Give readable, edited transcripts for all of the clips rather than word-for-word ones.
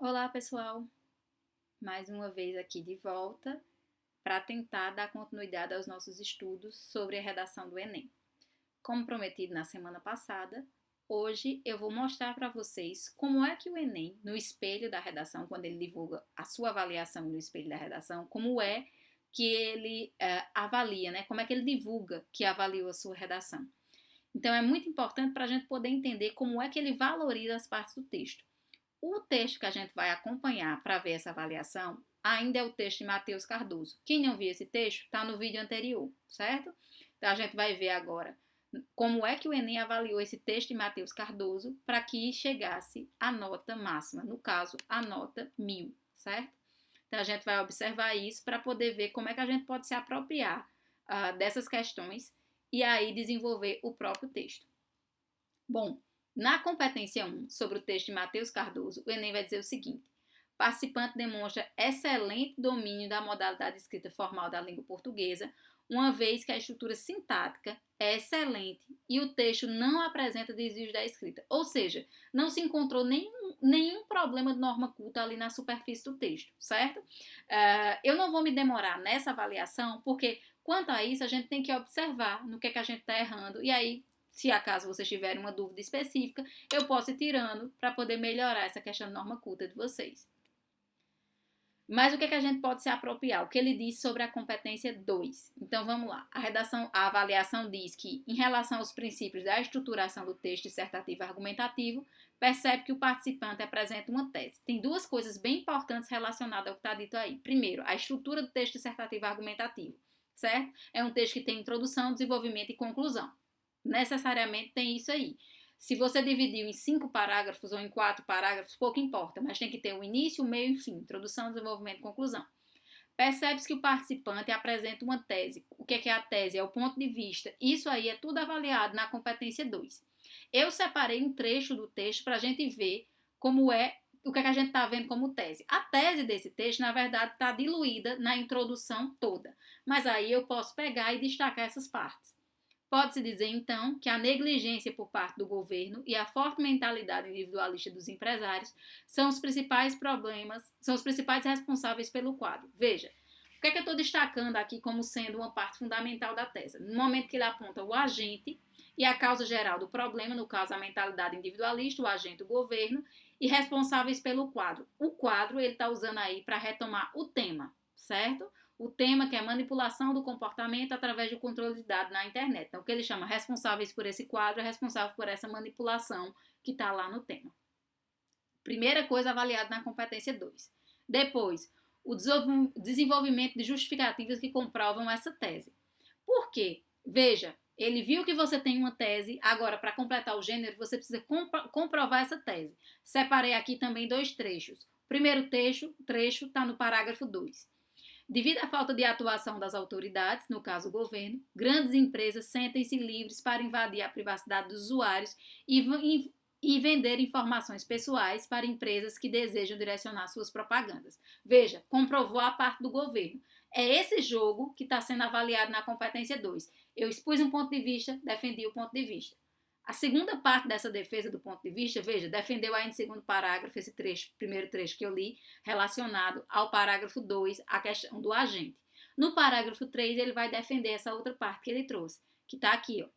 Olá, pessoal! Mais uma vez aqui de volta para tentar dar continuidade aos nossos estudos sobre a redação do Enem. Como prometido na semana passada, hoje eu vou mostrar para vocês como é que o Enem, no espelho da redação, quando ele divulga a sua avaliação no espelho da redação, como é que ele avalia, né? Como é que ele divulga que avaliou a sua redação. Então é muito importante para a gente poder entender como é que ele valoriza as partes do texto. O texto que a gente vai acompanhar para ver essa avaliação ainda é o texto de Matheus Cardoso. Quem não viu esse texto, está no vídeo anterior, certo? Então a gente vai ver agora como é que o Enem avaliou esse texto de Matheus Cardoso para que chegasse à nota máxima, no caso, a nota 1000, certo? Então a gente vai observar isso para poder ver como é que a gente pode se apropriar dessas questões e aí desenvolver o próprio texto. Bom, na competência 1, sobre o texto de Matheus Cardoso, o Enem vai dizer o seguinte: participante demonstra excelente domínio da modalidade escrita formal da língua portuguesa, uma vez que a estrutura sintática é excelente e o texto não apresenta desvios da escrita. Ou seja, não se encontrou nenhum problema de norma culta ali na superfície do texto, certo? Eu não vou me demorar nessa avaliação, porque quanto a isso a gente tem que observar no que é que a gente está errando e aí, se acaso vocês tiverem uma dúvida específica, eu posso ir tirando para poder melhorar essa questão de norma culta de vocês. Mas o que é que a gente pode se apropriar? O que ele diz sobre a competência 2. Então vamos lá. A avaliação diz que, em relação aos princípios da estruturação do texto dissertativo argumentativo, percebe que o participante apresenta uma tese. Tem duas coisas bem importantes relacionadas ao que está dito aí. Primeiro, a estrutura do texto dissertativo argumentativo, certo? É um texto que tem introdução, desenvolvimento e conclusão. Necessariamente tem isso aí. Se você dividiu em 5 parágrafos ou em 4 parágrafos, pouco importa, mas tem que ter o início, o meio e o fim, introdução, desenvolvimento e conclusão. Percebe-se que o participante apresenta uma tese. O que é a tese? É o ponto de vista. Isso aí é tudo avaliado na competência 2. Eu separei um trecho do texto para a gente ver como é o que a gente está vendo como tese. A tese desse texto, na verdade, está diluída na introdução toda. Mas aí eu posso pegar e destacar essas partes. Pode-se dizer, então, que a negligência por parte do governo e a forte mentalidade individualista dos empresários são os principais problemas, são os principais responsáveis pelo quadro. Veja, o que é que eu estou destacando aqui como sendo uma parte fundamental da tese? No momento que ele aponta o agente e a causa geral do problema, no caso a mentalidade individualista, o agente, o governo, e responsáveis pelo quadro. O quadro ele está usando aí para retomar o tema, certo? O tema que é manipulação do comportamento através do controle de dados na internet. Então, o que ele chama responsáveis por esse quadro é responsável por essa manipulação que está lá no tema. Primeira coisa avaliada na competência 2. Depois, o desenvolvimento de justificativas que comprovam essa tese. Por quê? Veja, ele viu que você tem uma tese, agora para completar o gênero você precisa comprovar essa tese. Separei aqui também 2 trechos. O primeiro trecho está no parágrafo 2. Devido à falta de atuação das autoridades, no caso o governo, grandes empresas sentem-se livres para invadir a privacidade dos usuários e vender informações pessoais para empresas que desejam direcionar suas propagandas. Veja, comprovou a parte do governo. É esse jogo que está sendo avaliado na competência 2. Eu expus um ponto de vista, defendi o ponto de vista. A segunda parte dessa defesa do ponto de vista, veja, defendeu aí no segundo parágrafo, esse trecho, primeiro trecho que eu li, relacionado ao parágrafo 2, a questão do agente. No parágrafo 3, ele vai defender essa outra parte que ele trouxe, que está aqui, ó.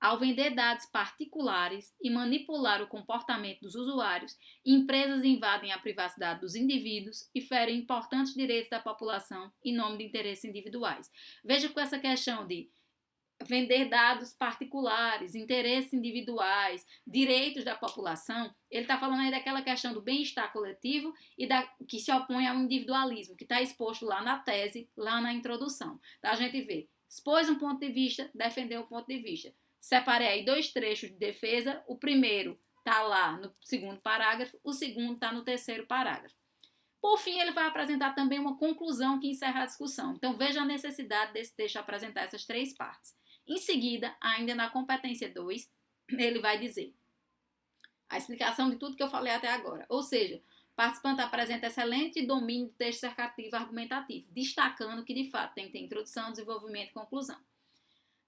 Ao vender dados particulares e manipular o comportamento dos usuários, empresas invadem a privacidade dos indivíduos e ferem importantes direitos da população em nome de interesses individuais. Veja com essa questão de vender dados particulares, interesses individuais, direitos da população, ele está falando aí daquela questão do bem-estar coletivo e que se opõe ao individualismo, que está exposto lá na tese, lá na introdução. Então, a gente vê, expôs um ponto de vista, defendeu um ponto de vista. Separei aí 2 trechos de defesa, o primeiro está lá no segundo parágrafo, o segundo está no terceiro parágrafo. Por fim, ele vai apresentar também uma conclusão que encerra a discussão. Então, veja a necessidade desse texto apresentar essas 3 partes. Em seguida, ainda na competência 2, ele vai dizer a explicação de tudo que eu falei até agora. Ou seja, o participante apresenta excelente domínio do texto dissertativo argumentativo, destacando que, de fato, tem que ter introdução, desenvolvimento e conclusão.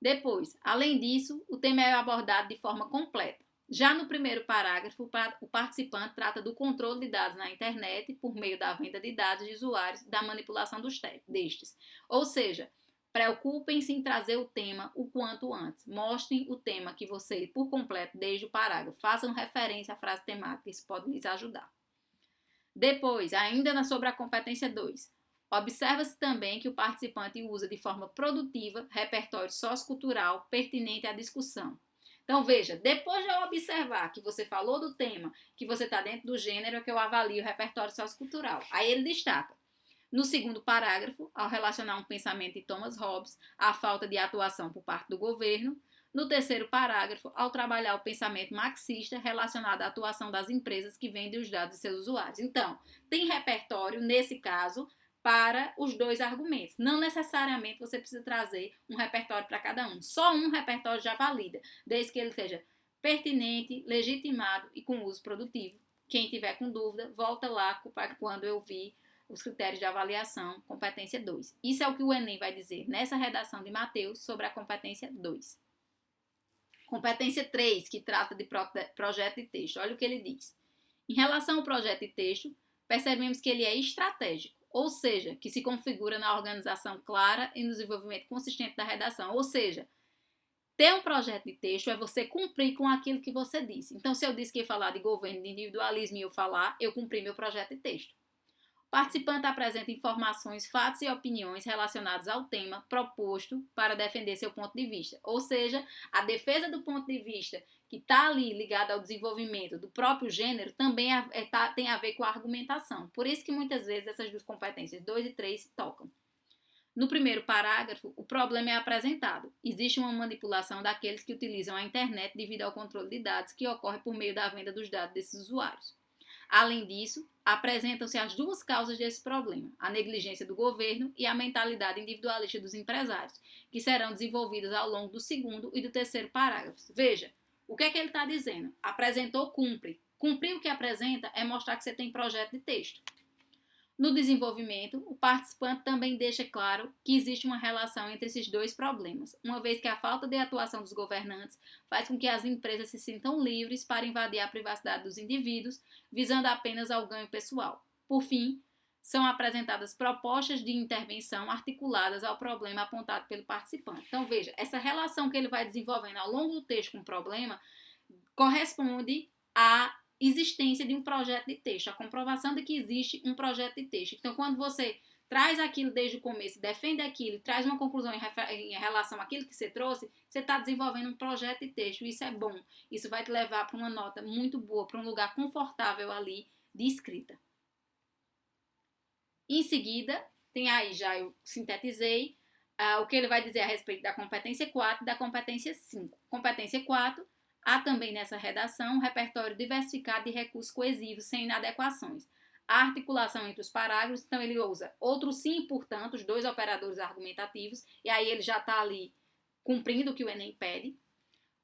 Depois, além disso, o tema é abordado de forma completa. Já no primeiro parágrafo, o participante trata do controle de dados na internet por meio da venda de dados de usuários e da manipulação destes. Ou seja, preocupem-se em trazer o tema o quanto antes. Mostrem o tema que você, por completo, desde o parágrafo. Façam referência à frase temática, isso pode lhes ajudar. Depois, ainda sobre a competência 2, observa-se também que o participante usa de forma produtiva repertório sociocultural pertinente à discussão. Então, veja, depois de eu observar que você falou do tema, que você está dentro do gênero, é que eu avalio o repertório sociocultural. Aí ele destaca. No segundo parágrafo, ao relacionar um pensamento de Thomas Hobbes à falta de atuação por parte do governo. No terceiro parágrafo, ao trabalhar o pensamento marxista relacionado à atuação das empresas que vendem os dados de seus usuários. Então, tem repertório, nesse caso, para os dois argumentos. Não necessariamente você precisa trazer um repertório para cada um. Só um repertório já valida, desde que ele seja pertinente, legitimado e com uso produtivo. Quem tiver com dúvida, volta lá quando eu vi os critérios de avaliação, competência 2. Isso é o que o Enem vai dizer nessa redação de Mateus sobre a competência 2. Competência 3, que trata de projeto de texto. Olha o que ele diz. Em relação ao projeto de texto, percebemos que ele é estratégico, ou seja, que se configura na organização clara e no desenvolvimento consistente da redação. Ou seja, ter um projeto de texto é você cumprir com aquilo que você disse. Então, se eu disse que ia falar de governo, de individualismo e eu cumpri meu projeto de texto. O participante apresenta informações, fatos e opiniões relacionados ao tema proposto para defender seu ponto de vista. Ou seja, a defesa do ponto de vista que está ali ligado ao desenvolvimento do próprio gênero também tem a ver com a argumentação. Por isso que muitas vezes essas duas competências, 2 e 3, se tocam. No primeiro parágrafo, o problema é apresentado. Existe uma manipulação daqueles que utilizam a internet devido ao controle de dados que ocorre por meio da venda dos dados desses usuários. Além disso, apresentam-se as duas causas desse problema, a negligência do governo e a mentalidade individualista dos empresários, que serão desenvolvidas ao longo do segundo e do terceiro parágrafos. Veja, o que é que ele está dizendo? Apresentou, cumpre. Cumprir o que apresenta é mostrar que você tem projeto de texto. No desenvolvimento, o participante também deixa claro que existe uma relação entre esses dois problemas, uma vez que a falta de atuação dos governantes faz com que as empresas se sintam livres para invadir a privacidade dos indivíduos, visando apenas ao ganho pessoal. Por fim, são apresentadas propostas de intervenção articuladas ao problema apontado pelo participante. Então, veja, essa relação que ele vai desenvolvendo ao longo do texto com o problema corresponde à existência de um projeto de texto, a comprovação de que existe um projeto de texto. Então, quando você traz aquilo desde o começo, defende aquilo e traz uma conclusão em relação àquilo que você trouxe, você está desenvolvendo um projeto de texto. Isso é bom. Isso vai te levar para uma nota muito boa, para um lugar confortável ali de escrita. Em seguida, tem aí, já eu sintetizei, o que ele vai dizer a respeito da competência 4 e da competência 5. Competência 4, há também nessa redação um repertório diversificado de recursos coesivos sem inadequações. A articulação entre os parágrafos, então ele usa outro sim, portanto, os dois operadores argumentativos, e aí ele já está ali cumprindo o que o Enem pede,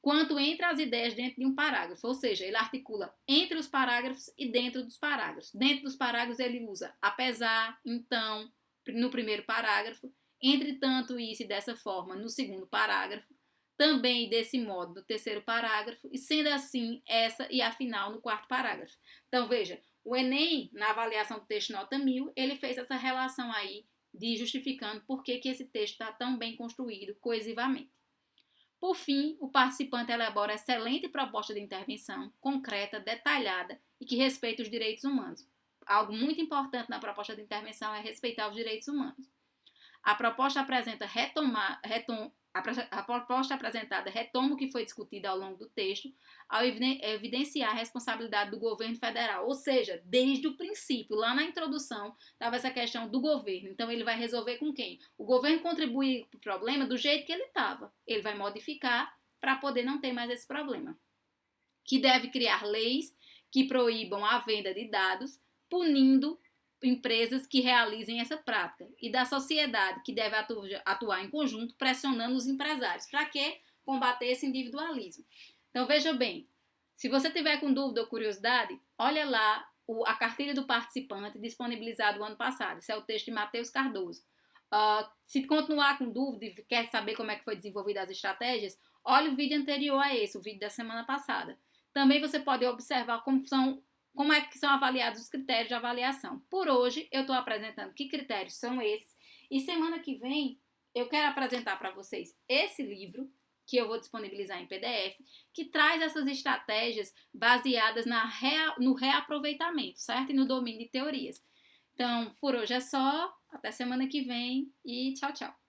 quanto entre as ideias dentro de um parágrafo, ou seja, ele articula entre os parágrafos e dentro dos parágrafos. Dentro dos parágrafos ele usa apesar, então, no primeiro parágrafo, entretanto, isso e dessa forma no segundo parágrafo, também desse modo no terceiro parágrafo, e sendo assim, essa e afinal no quarto parágrafo. Então, veja, o Enem, na avaliação do texto nota 1000, ele fez essa relação aí de justificando por que esse texto está tão bem construído coesivamente. Por fim, o participante elabora excelente proposta de intervenção, concreta, detalhada e que respeita os direitos humanos. Algo muito importante na proposta de intervenção é respeitar os direitos humanos. A proposta apresenta a proposta apresentada retoma o que foi discutido ao longo do texto, ao evidenciar a responsabilidade do governo federal. Ou seja, desde o princípio, lá na introdução, estava essa questão do governo. Então, ele vai resolver com quem? O governo contribui para o problema do jeito que ele estava. Ele vai modificar para poder não ter mais esse problema. Que deve criar leis que proíbam a venda de dados, punindo empresas que realizem essa prática, e da sociedade, que deve atuar em conjunto, pressionando os empresários. Para quê? Combater esse individualismo. Então, veja bem, se você tiver com dúvida ou curiosidade, olha lá a cartilha do participante disponibilizado no ano passado. Esse é o texto de Mateus Cardoso. Se continuar com dúvida e quer saber como é que foi desenvolvida as estratégias, olha o vídeo anterior a esse, o vídeo da semana passada. Também você pode observar como é que são avaliados os critérios de avaliação. Por hoje, eu estou apresentando que critérios são esses. E semana que vem, eu quero apresentar para vocês esse livro, que eu vou disponibilizar em PDF, que traz essas estratégias baseadas no reaproveitamento, certo? E no domínio de teorias. Então, por hoje é só. Até semana que vem e tchau, tchau.